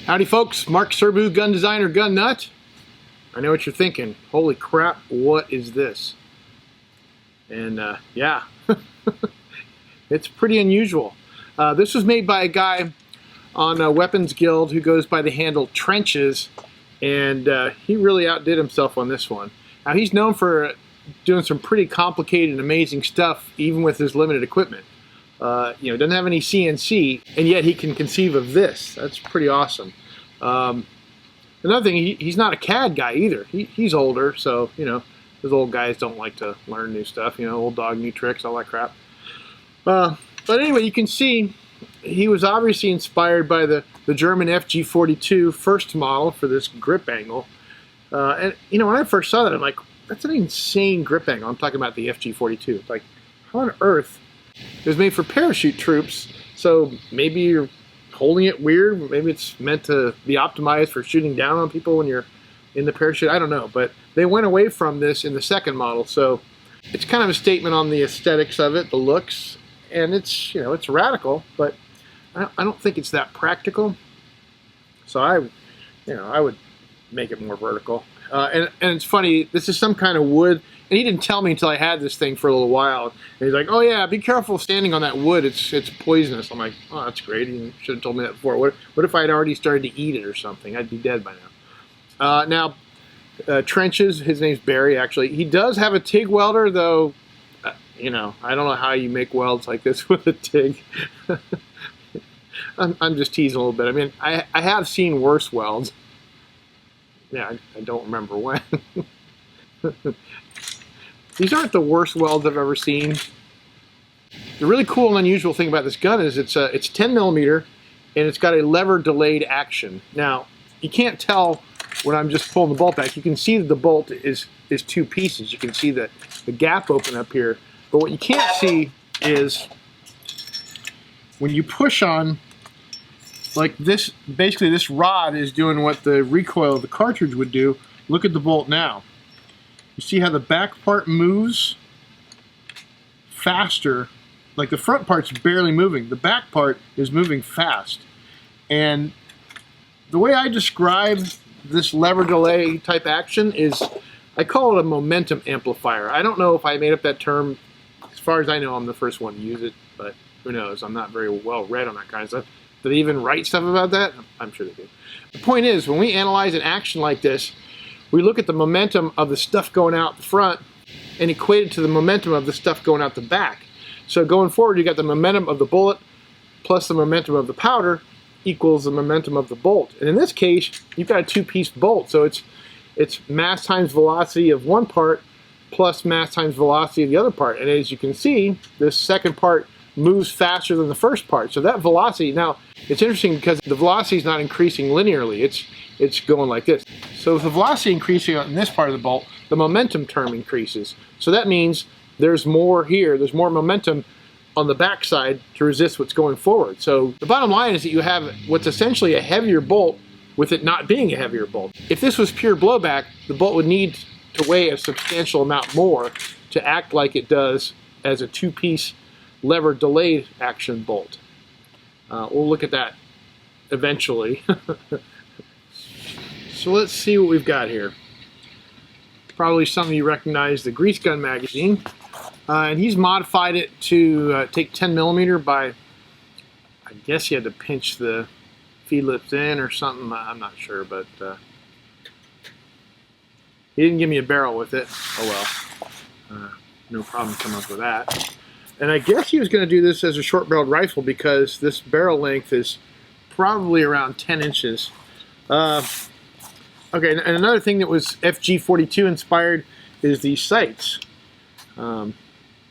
Howdy folks, Mark Serbu, gun designer, gun nut. I know what you're thinking. Holy crap, what is this? And yeah, it's pretty unusual. This was made by a guy on Weapons Guild who goes by the handle Trenches, and he really outdid himself on this one. Now he's known for doing some pretty complicated and amazing stuff even with his limited equipment. Doesn't have any CNC, and yet he can conceive of this. That's pretty awesome. Another thing, he's not a CAD guy either. He's older, so, those old guys don't like to learn new stuff, old dog, new tricks, all that crap. But anyway, you can see he was obviously inspired by the German FG42 first model for this grip angle. And, when I first saw that, I'm like, that's an insane grip angle. I'm talking about the FG42. It's like, how on earth? It was made for parachute troops, so maybe you're holding it weird. Maybe it's meant to be optimized for shooting down on people when you're in the parachute. I don't know, but they went away from this in the second model, so it's kind of a statement on the aesthetics of it, the looks, and it's it's radical, but I don't think it's that practical. So I would make it more vertical. And it's funny, this is some kind of wood, and he didn't tell me until I had this thing for a little while. And he's like, oh yeah, be careful standing on that wood, it's poisonous. I'm like, oh, that's great, you should have told me that before. What if I'd already started to eat it or something? I'd be dead by now. Trenches, his name's Barry actually. He does have a TIG welder, though, I don't know how you make welds like this with a TIG. I'm just teasing a little bit. I mean, I have seen worse welds. Yeah, I don't remember when. These aren't the worst welds I've ever seen. The really cool and unusual thing about this gun is it's 10 millimeter and it's got a lever delayed action. Now, you can't tell when I'm just pulling the bolt back. You can see that the bolt is two pieces. You can see the gap open up here. But what you can't see is when you push on, like this, basically this rod is doing what the recoil of the cartridge would do. Look at the bolt now. You see how the back part moves faster, like the front part's barely moving. The back part is moving fast. And the way I describe this lever delay type action is, I call it a momentum amplifier. I don't know if I made up that term. As far as I know, I'm the first one to use it, but who knows? I'm not very well read on that kind of stuff. Do they even write stuff about that? I'm sure they do. The point is, when we analyze an action like this, we look at the momentum of the stuff going out the front and equate it to the momentum of the stuff going out the back. So going forward, you got the momentum of the bullet plus the momentum of the powder equals the momentum of the bolt. And in this case, you've got a two-piece bolt. So it's mass times velocity of one part plus mass times velocity of the other part. And as you can see, this second part moves faster than the first part. So that velocity, now it's interesting because the velocity is not increasing linearly. It's going like this. So with the velocity increasing on this part of the bolt, the momentum term increases. So that means there's more here, there's more momentum on the backside to resist what's going forward. So the bottom line is that you have what's essentially a heavier bolt with it not being a heavier bolt. If this was pure blowback, the bolt would need to weigh a substantial amount more to act like it does as a two-piece lever delayed action bolt. We'll look at that eventually. So let's see what we've got here. Probably some of you recognize the Grease Gun magazine. And he's modified it to take 10 millimeter by, I guess he had to pinch the feed lips in or something. I'm not sure, but he didn't give me a barrel with it. Oh well, no problem coming up with that. And I guess he was going to do this as a short-barreled rifle because this barrel length is probably around 10 inches. Okay, and another thing that was FG42 inspired is these sights.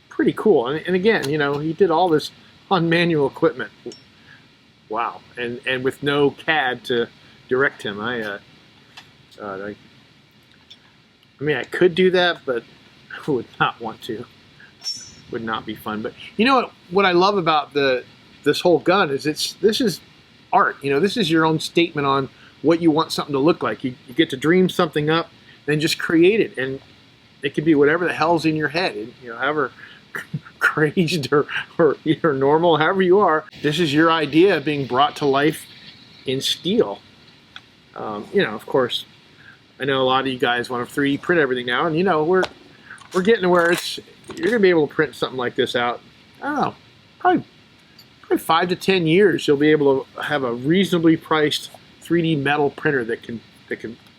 Pretty cool. And again, he did all this on manual equipment. Wow. And with no CAD to direct him. I mean, I could do that, but I would not want to. Would not be fun. But what I love about this whole gun is this is art. This is your own statement on what you want something to look like. You get to dream something up and just create it, and it could be whatever the hell's in your head. And, however crazed or normal, however you are, this is your idea being brought to life in steel. You know, of course, I know a lot of you guys want to 3D print everything now, and you know, we're getting to where you're gonna be able to print something like this out. I don't know, probably 5 to 10 years, you'll be able to have a reasonably priced 3D metal printer that can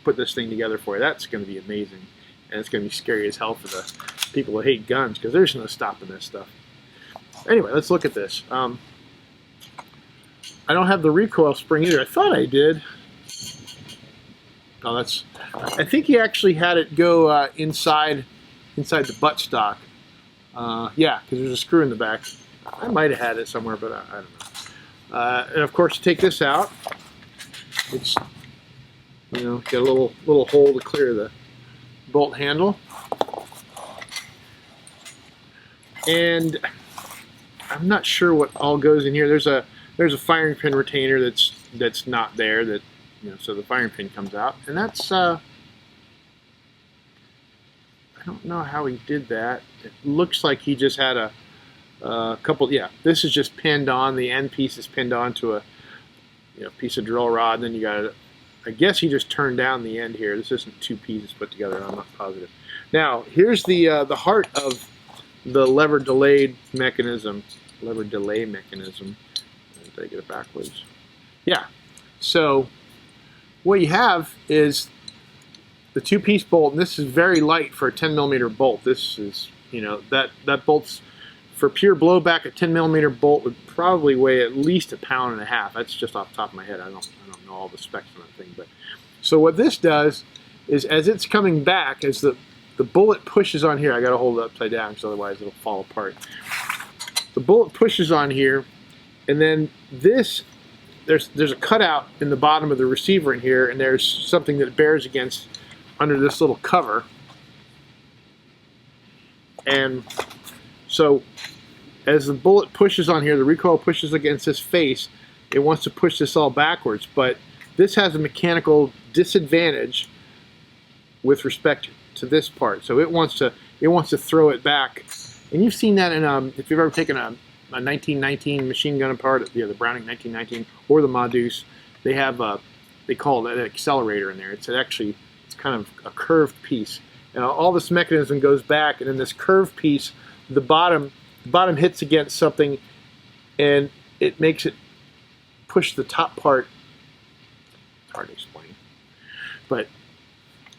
put this thing together for you. That's going to be amazing, and it's going to be scary as hell for the people who hate guns, because there's no stopping this stuff. Anyway, let's look at this. I don't have the recoil spring either. I thought I did. No, that's. I think he actually had it go inside the buttstock. Yeah, because there's a screw in the back. I might have had it somewhere, but I don't know. And of course, take this out. It's, you know, got a little hole to clear the bolt handle. And I'm not sure what all goes in here. There's a firing pin retainer that's not there. That, you know, so the firing pin comes out, and that's. I don't know how he did that. It looks like he just had a couple. Yeah, this is just pinned on. The end piece is pinned onto a piece of drill rod. And then you got it. I guess he just turned down the end here. This isn't two pieces put together. I'm not positive. Now here's the heart of the lever delay mechanism. Did I get it backwards? Yeah. So what you have is the two-piece bolt, and this is very light for a 10mm bolt. This is, you know, that bolt's for pure blowback. A 10mm bolt would probably weigh at least 1.5 pounds. That's just off the top of my head. I don't know all the specs on that thing, but so what this does is, as it's coming back, as the bullet pushes on here, I got to hold it upside down because otherwise it'll fall apart. The bullet pushes on here, and then this. There's a cutout in the bottom of the receiver in here, and there's something that bears against under this little cover. And so as the bullet pushes on here, the recoil pushes against this face, it wants to push this all backwards, but this has a mechanical disadvantage with respect to this part. So it wants to throw it back. And you've seen that in if you've ever taken a 1919 machine gun apart, the Browning 1919 or the Modus, they have they call it an accelerator in there. It's kind of a curved piece, and all this mechanism goes back, and then this curved piece, the bottom hits against something, and it makes it push the top part. It's hard to explain, but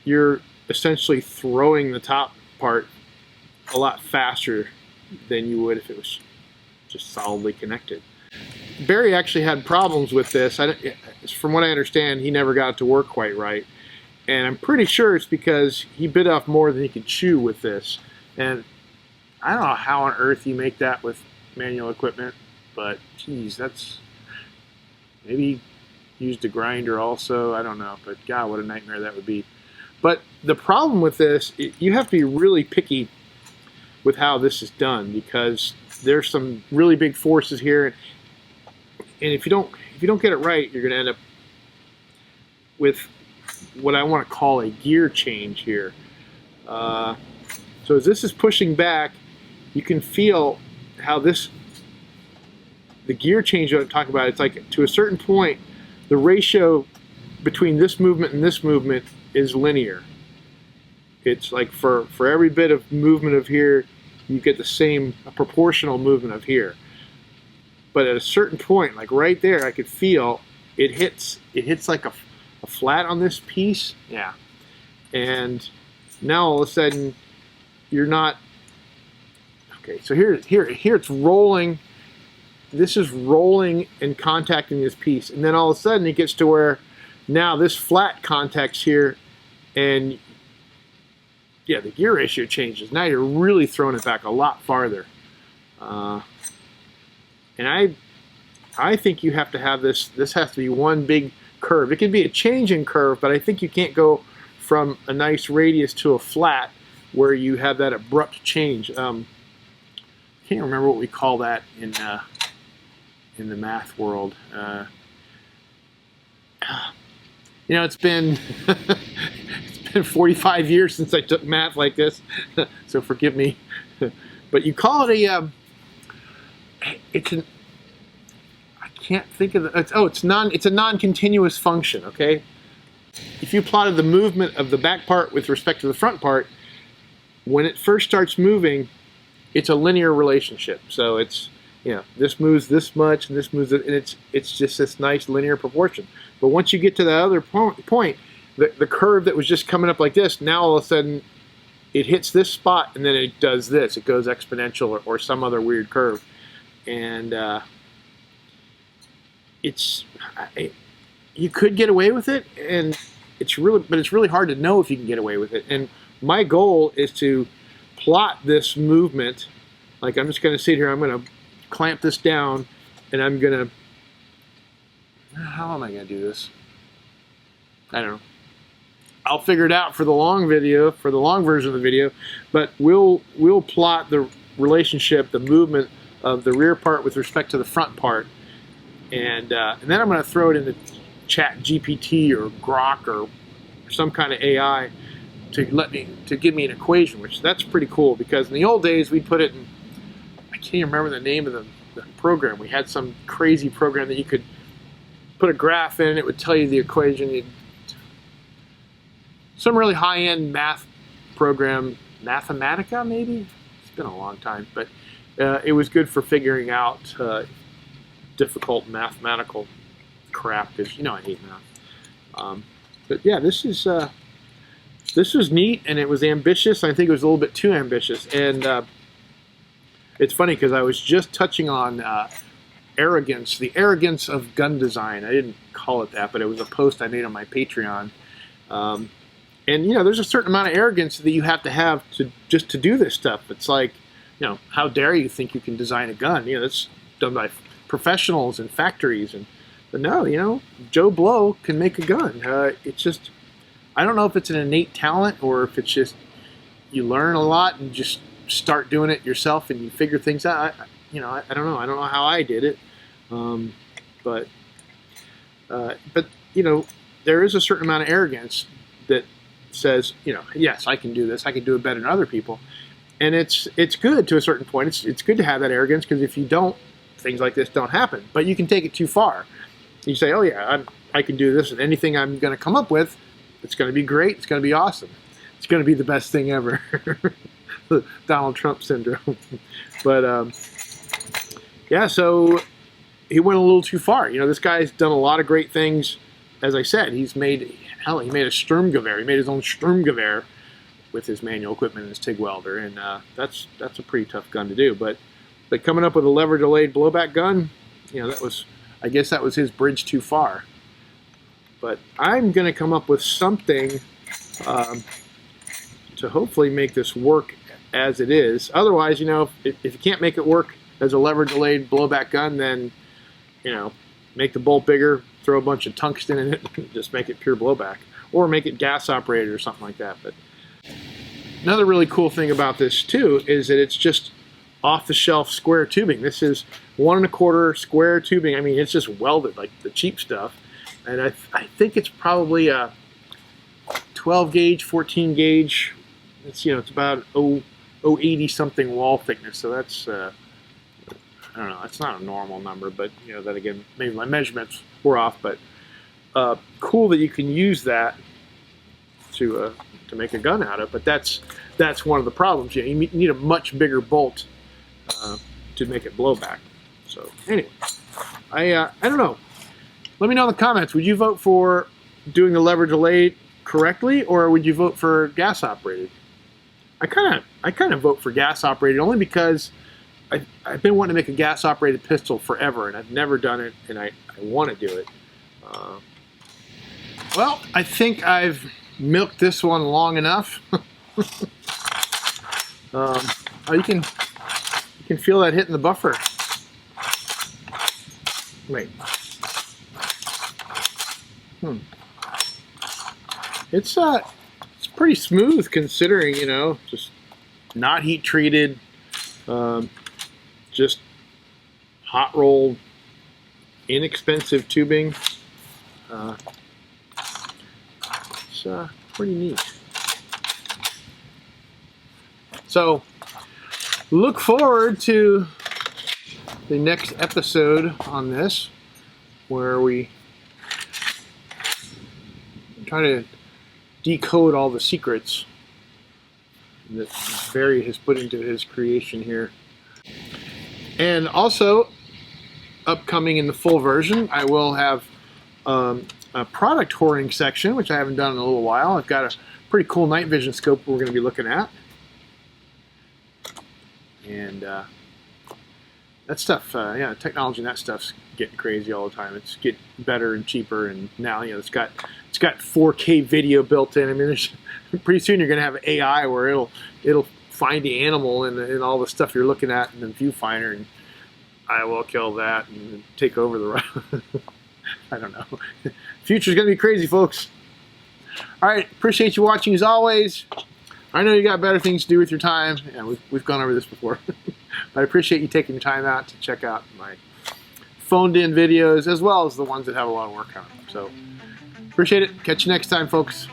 you're essentially throwing the top part a lot faster than you would if it was just solidly connected. Barry actually had problems with this. From what I understand, he never got it to work quite right, and I'm pretty sure it's because he bit off more than he could chew with this. And I don't know how on earth you make that with manual equipment, but geez, that's maybe he used a grinder also. I don't know, but God, what a nightmare that would be. But the problem with this, you have to be really picky with how this is done, because there's some really big forces here, and if you don't get it right, you're going to end up with what I want to call a gear change here. So as this is pushing back, you can feel how the gear change that I'm talking about, it's like to a certain point, the ratio between this movement and this movement is linear. It's like for every bit of movement of here, you get the same proportional movement of here. But at a certain point, like right there, I could feel it hits like a flat on this piece. Yeah. And now all of a sudden you're not okay. So here it's rolling. This is rolling and contacting this piece, and then all of a sudden it gets to where now this flat contacts here, and yeah, the gear ratio changes. Now you're really throwing it back a lot farther. And I think you have to have this has to be one big curve. It can be a change in curve, but I think you can't go from a nice radius to a flat where you have that abrupt change. I can't remember what we call that in the math world. You know, it's been it's been 45 years since I took math like this, so forgive me. But you call it a I can't think of it's a non-continuous function. Okay, if you plotted the movement of the back part with respect to the front part, when it first starts moving, it's a linear relationship. So it's, you know, this moves this much and this moves, and it's just this nice linear proportion. But once you get to the other point, the curve that was just coming up like this, now all of a sudden it hits this spot and then it does this. It goes exponential or some other weird curve. And you could get away with it, and it's really hard to know if you can get away with it. And my goal is to plot this movement. Like, I'm just going to sit here, I'm going to clamp this down, and I'm going to, how am I going to do this? I don't know. I'll figure it out for the long video, for the long version of the video, but we'll plot the relationship, the movement of the rear part with respect to the front part, and then I'm going to throw it into Chat GPT or Grok or some kind of AI to give me an equation, which that's pretty cool, because in the old days we'd put it in, I can't even remember the name of the program. We had some crazy program that you could put a graph in, it would tell you the equation. Some really high-end math program, Mathematica maybe? It's been a long time, but it was good for figuring out difficult mathematical crap, because, you know, I hate math. But yeah, this was neat, and it was ambitious. I think it was a little bit too ambitious. And it's funny because I was just touching on arrogance, the arrogance of gun design. I didn't call it that, but it was a post I made on my Patreon. And, you know, there's a certain amount of arrogance that you have to just to do this stuff. It's like, you know, how dare you think you can design a gun? You know, that's done by professionals and factories. But no, you know, Joe Blow can make a gun. It's just, I don't know if it's an innate talent or if it's just you learn a lot and just start doing it yourself and you figure things out. I don't know. I don't know how I did it. But you know, there is a certain amount of arrogance that says, you know, yes, I can do this. I can do it better than other people. And it's good to a certain point. It's good to have that arrogance, because if you don't, things like this don't happen. But you can take it too far. You say, oh yeah, I can do this, and anything I'm going to come up with, it's going to be great. It's going to be awesome. It's going to be the best thing ever. Donald Trump syndrome. But yeah, so he went a little too far. You know, this guy's done a lot of great things. As I said, he made a Sturmgewehr. He made his own Sturmgewehr with his manual equipment and his TIG welder, and that's a pretty tough gun to do. But coming up with a lever delayed blowback gun, you know, I guess that was his bridge too far. But I'm going to come up with something to hopefully make this work as it is. Otherwise, you know, if you can't make it work as a lever delayed blowback gun, then, you know, make the bolt bigger, throw a bunch of tungsten in it, and just make it pure blowback, or make it gas operated or something like that. But another really cool thing about this too is that it's just off-the-shelf square tubing. This is 1 1/4 square tubing. I mean, it's just welded like the cheap stuff, and I think it's probably a 12 gauge, 14 gauge. It's, you know, it's about 080 something wall thickness. So that's I don't know. That's not a normal number, but, you know, that again, maybe my measurements were off. But cool that you can use that to make a gun out of. But that's one of the problems. You need a much bigger bolt to make it blow back. So anyway, I don't know. Let me know in the comments. Would you vote for doing the lever delayed correctly, or would you vote for gas operated? I kind of vote for gas operated, only because I've been wanting to make a gas operated pistol forever, and I've never done it, and I want to do it. Well, I think I've milked this one long enough. Oh, you can feel that hitting the buffer. Wait. It's pretty smooth, considering, you know, just not heat treated, just hot rolled, inexpensive tubing. It's pretty neat. So look forward to the next episode on this, where we try to decode all the secrets that Barry has put into his creation here. And also, upcoming in the full version, I will have a product hoarding section, which I haven't done in a little while. I've got a pretty cool night vision scope we're going to be looking at. And that stuff, yeah, technology and that stuff's getting crazy all the time. It's getting better and cheaper, and now, you know, it's got 4K video built in. I mean, pretty soon you're going to have AI where it'll find the animal and all the stuff you're looking at in the viewfinder, and I will kill that and take over the rest. I don't know. Future's going to be crazy, folks. All right, appreciate you watching as always. I know you got better things to do with your time. Yeah, we've gone over this before. But I appreciate you taking your time out to check out my phoned-in videos, as well as the ones that have a lot of work on them. So, appreciate it. Catch you next time, folks.